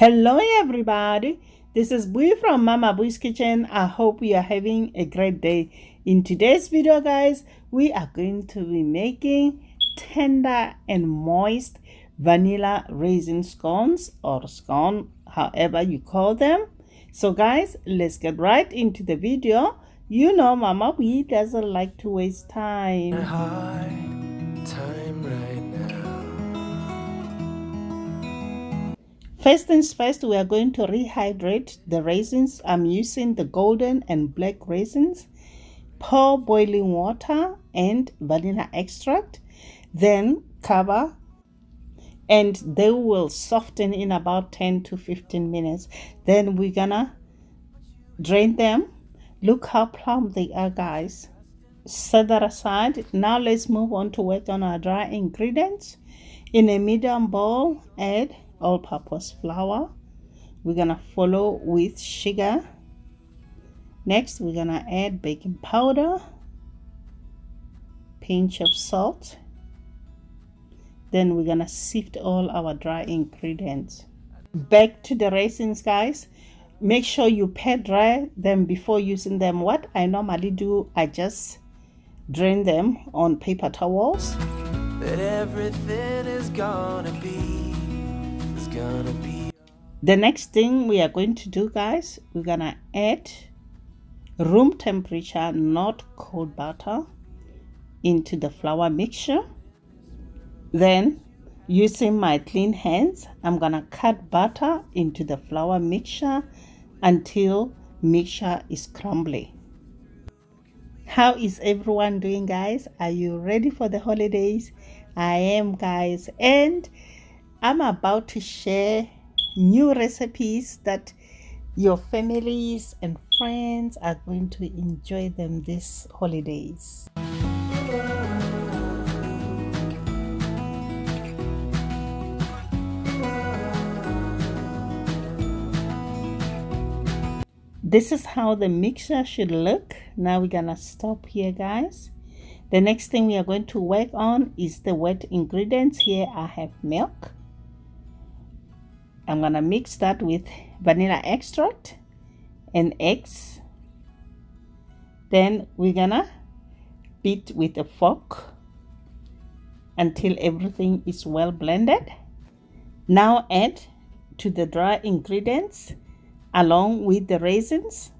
Hello everybody, this is Bui from Mama Bui's Kitchen. I hope you are having a great day. In today's video guys, we are going to be making tender and moist vanilla raisin scones, or scone, however you call them. So guys, let's get right into the video. You know Mama Bui doesn't like to waste time. First things first, we are going to rehydrate the raisins. I'm using the golden and black raisins. Pour boiling water and vanilla extract. Then cover, and they will soften in about 10 to 15 minutes. Then we're gonna drain them. Look how plump they are, guys. Set that aside. Now let's move on to work on our dry ingredients. In a medium bowl, add all-purpose flour. We're gonna follow with sugar. Next, we're gonna add baking powder, pinch of salt. Then we're gonna sift all our dry ingredients. Back to the raisins, guys. Make sure you pat dry them before using them. What I normally do, I just drain them on paper towels. But everything is gonna be. The next thing we are going to do, guys, we're gonna add room temperature, not cold butter, into the flour mixture. Then using my clean hands, I'm gonna cut butter into the flour mixture until mixture is crumbly. How is everyone doing, guys? Are you ready for the holidays? I am, guys, and I'm about to share new recipes that your families and friends are going to enjoy them this holidays. This is how the mixture should look. Now we're gonna stop here, guys. The next thing we are going to work on is the wet ingredients. Here I have milk. I'm gonna mix that with vanilla extract and eggs. Then we're gonna beat with a fork until everything is well blended. Now add to the dry ingredients along with the raisins.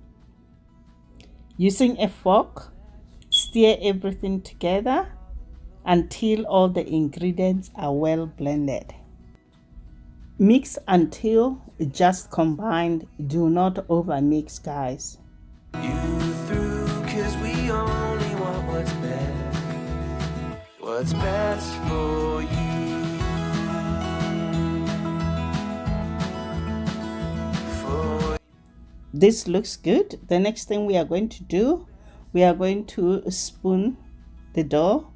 Using a fork, stir everything together until all the ingredients are well blended. Mix until just combined. Do not over mix, guys. You through, 'cause we only want what's best for you. This looks good. The next thing we are going to do, we are going to spoon the dough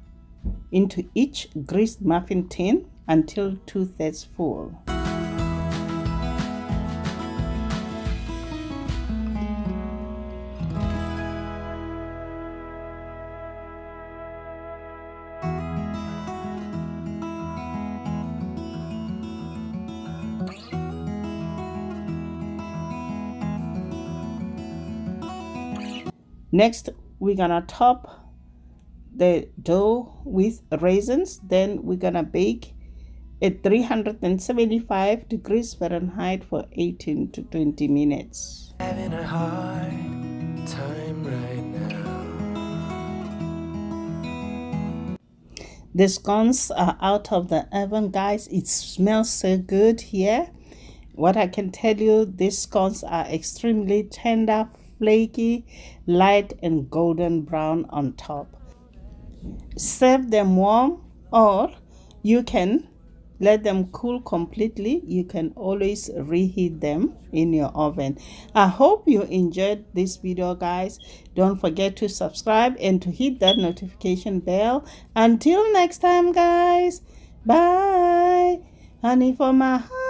into each greased muffin tin until 2/3 full. Next, we're gonna top the dough with raisins. Then we're gonna bake at 375 degrees Fahrenheit for 18 to 20 minutes. Having a hard time right now. The scones are out of the oven, guys. It smells so good here. What I can tell you, these scones are extremely tender, flaky, light and golden brown on top. Serve them warm, or you can let them cool completely. You can always reheat them in your oven. I hope you enjoyed this video, guys. Don't forget to subscribe and to hit that notification bell. Until next time, guys, bye. Honey for my heart.